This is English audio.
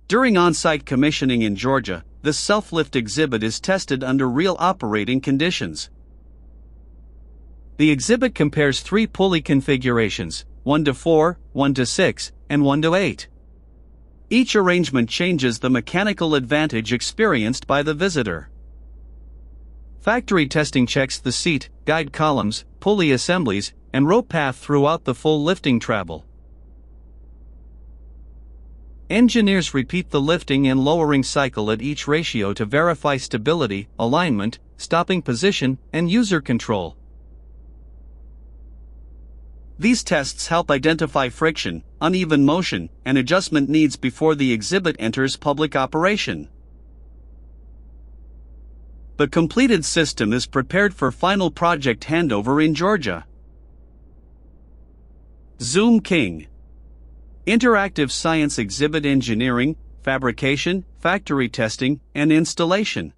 During on-site commissioning in Georgia, the self-lift exhibit is tested under real operating conditions. The exhibit compares 3 pulley configurations, 1-4, 1-6, and 1-8. Each arrangement changes the mechanical advantage experienced by the visitor. Factory testing checks the seat, guide columns, pulley assemblies, and rope path throughout the full lifting travel. Engineers repeat the lifting and lowering cycle at each ratio to verify stability, alignment, stopping position, and user control. These tests help identify friction, uneven motion, and adjustment needs before the exhibit enters public operation. The completed system is prepared for final project handover in Georgia. Zoomking. Interactive science exhibit engineering, fabrication, factory testing, and installation.